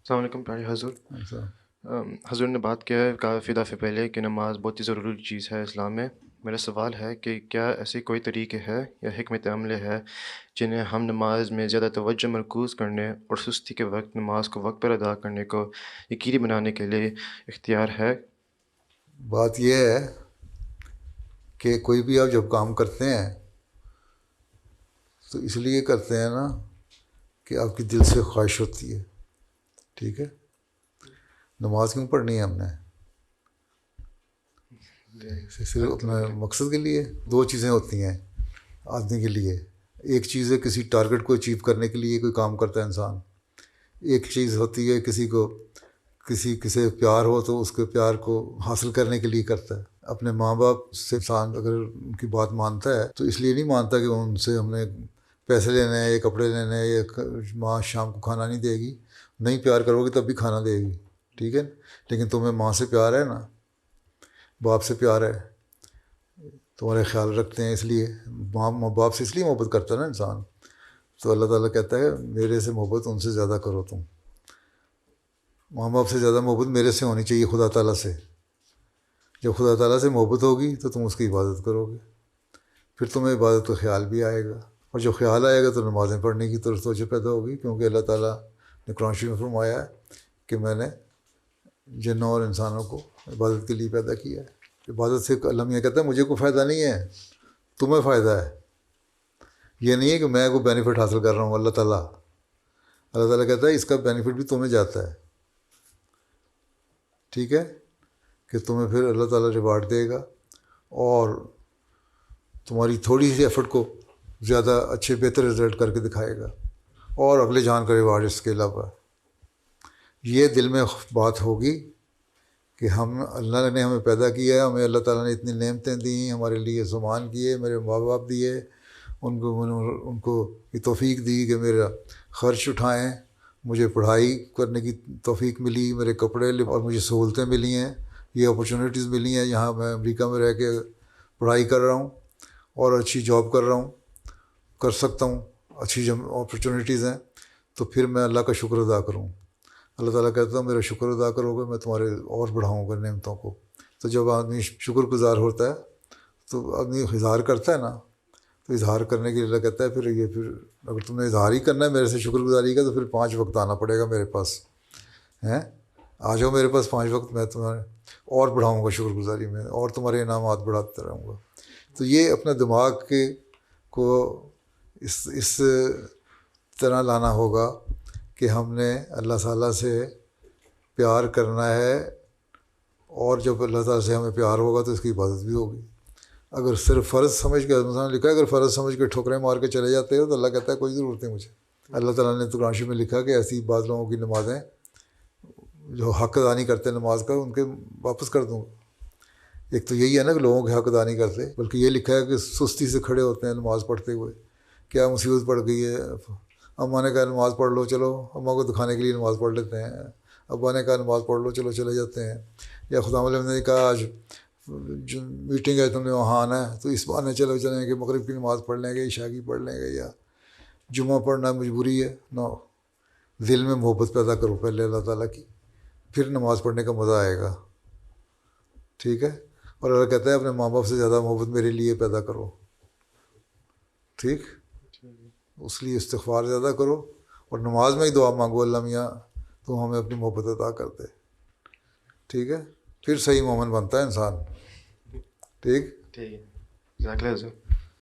السلام علیکم پیارے حضور. ایسا حضور نے بات کیا ہے کافی دفعہ پہلے کہ نماز بہت ہی ضروری چیز ہے اسلام میں. میرا سوال ہے کہ کیا ایسے کوئی طریقے ہے یا حکمت عمل ہے جنہیں ہم نماز میں زیادہ توجہ مرکوز کرنے اور سستی کے وقت نماز کو وقت پر ادا کرنے کو یقینی بنانے کے لیے اختیار ہے؟ بات یہ ہے کہ کوئی بھی آپ جب کام کرتے ہیں تو اس لیے کرتے ہیں نا کہ آپ کی دل سے خواہش ہوتی ہے. ٹھیک ہے، نماز کیوں پڑھنی ہے ہم نے؟ صرف اپنے مقصد کے لیے. دو چیزیں ہوتی ہیں آدمی کے لیے. ایک چیز ہے کسی ٹارگٹ کو اچیو کرنے کے لیے کوئی کام کرتا ہے انسان. ایک چیز ہوتی ہے کسی سے پیار ہو تو اس کے پیار کو حاصل کرنے کے لیے کرتا ہے. اپنے ماں باپ سے انسان اگر ان کی بات مانتا ہے تو اس لیے نہیں مانتا کہ ان سے ہم نے پیسے لینے ہیں یا کپڑے لینے ہیں یا ماں شام کو کھانا نہیں دے گی. نہیں پیار کرو گے تب بھی کھانا دے گی. ٹھیک ہے، لیکن تمہیں ماں سے پیار ہے نا، باپ سے پیار ہے، تمہارے خیال رکھتے ہیں، اس لیے ماں باپ سے اس لیے محبت کرتا ہے نا انسان. تو اللہ تعالیٰ کہتا ہے میرے سے محبت ان سے زیادہ کرو. تم ماں باپ سے زیادہ محبت میرے سے ہونی چاہیے، خدا تعالیٰ سے. جب خدا تعالیٰ سے محبت ہوگی تو تم اس کی عبادت کرو گے، پھر تمہیں عبادت کا خیال بھی آئے گا. اور جب خیال آئے گا تو نمازیں پڑھنے کی طرف توجہ پیدا ہوگی، کیونکہ اللہ تعالیٰ نے قرآن شریف میں فرمایا ہے کہ میں نے جنوں اور انسانوں کو عبادت کے لیے پیدا کیا ہے. عبادت سے اللہ میاں کہتا ہے مجھے کوئی فائدہ نہیں ہے، تمہیں فائدہ ہے. یہ نہیں ہے کہ میں کوئی بینیفٹ حاصل کر رہا ہوں. اللہ تعالیٰ کہتا ہے اس کا بینیفٹ بھی تمہیں جاتا ہے. ٹھیک ہے، کہ تمہیں پھر اللہ تعالیٰ ریوارڈ دے گا اور تمہاری تھوڑی سی ایفرٹ کو زیادہ اچھے بہتر رزلٹ کر کے دکھائے گا، اور اگلے جان کا ریوارڈ اس کے علاوہ. یہ دل میں بات ہوگی کہ اللہ نے ہمیں پیدا کیا ہے، ہمیں اللہ تعالیٰ نے اتنی نعمتیں دی، ہمارے لیے سامان کیے، میرے ماں باپ دیے، ان کو یہ توفیق دی کہ میرا خرچ اٹھائیں، مجھے پڑھائی کرنے کی توفیق ملی، میرے کپڑے اور مجھے سہولتیں ملی ہیں، یہ اپرچونیٹیز ملی ہیں. یہاں میں امریکہ میں رہ کے پڑھائی کر رہا ہوں اور اچھی جاب کر رہا ہوں، کر سکتا ہوں، اچھی اپرچونیٹیز ہیں. تو پھر میں اللہ کا شکر ادا کروں. اللہ تعالیٰ کہتا ہے میرا شکر ادا کرو گے میں تمہارے اور بڑھاؤں گا نعمتوں کو. تو جب آدمی شکر گزار ہوتا ہے تو آدمی اظہار کرتا ہے نا، تو اظہار کرنے کے لیے اللہ کہتا ہے پھر اگر تم نے اظہار ہی کرنا ہے میرے سے شکر گزاری کا تو پھر 5 وقت آنا پڑے گا میرے پاس. آ جاؤ میرے پاس 5 وقت، میں تمہیں اور بڑھاؤں گا شکر گزاری میں، اور تمہارے انعامات بڑھاتا رہوں گا. تو یہ اپنے دماغ کو اس طرح لانا ہوگا کہ ہم نے اللہ تعالیٰ سے پیار کرنا ہے، اور جب اللہ تعالیٰ سے ہمیں پیار ہوگا تو اس کی عبادت بھی ہوگی. اگر صرف فرض سمجھ کے لکھا ہے اگر فرض سمجھ کے ٹھوکریں مار کے چلے جاتے ہو تو اللہ کہتا ہے کوئی ضرورت نہیں مجھے. اللہ تعالیٰ نے تو قرآن شریف میں لکھا کہ ایسی بعض لوگوں کی نمازیں جو حق ادا نہیں کرتے نماز کا ان کے واپس کر دوں گا. ایک تو یہی ہے نا کہ لوگوں کے حق ادا نہیں کرتے، بلکہ یہ لکھا ہے کہ سستی سے کھڑے ہوتے ہیں نماز پڑھتے ہوئے. کیا مصیبت پڑ گئی ہے، اماں نے کہا نماز پڑھ لو، چلو اماں کو دکھانے کے لیے نماز پڑھ لیتے ہیں. ابا نے کہا نماز پڑھ لو، چلو چلے جاتے ہیں. یا خدا علیہ نے کہا آج میٹنگ ہے تم نے وہاں آنا ہے تو اس بہانے چلیں گے، مغرب کی نماز پڑھ لیں گے، عشاء کی پڑھ لیں گے، یا جمعہ پڑھنا مجبوری ہے. نو، دل میں محبت پیدا کرو پہلے اللہ تعالیٰ کی، پھر نماز پڑھنے کا مزہ آئے گا. ٹھیک ہے، اور اللہ کہتا ہے اپنے ماں باپ سے زیادہ محبت میرے لیے پیدا کرو. ٹھیک، اس لیے استغفار زیادہ کرو اور نماز میں ہی دعا مانگو اللہ میاں تو ہمیں اپنی محبت عطا کر دے. ٹھیک ہے، پھر صحیح مومن بنتا ہے انسان. ٹھیک. ٹھیک ہے، جزاک اللہ حضور.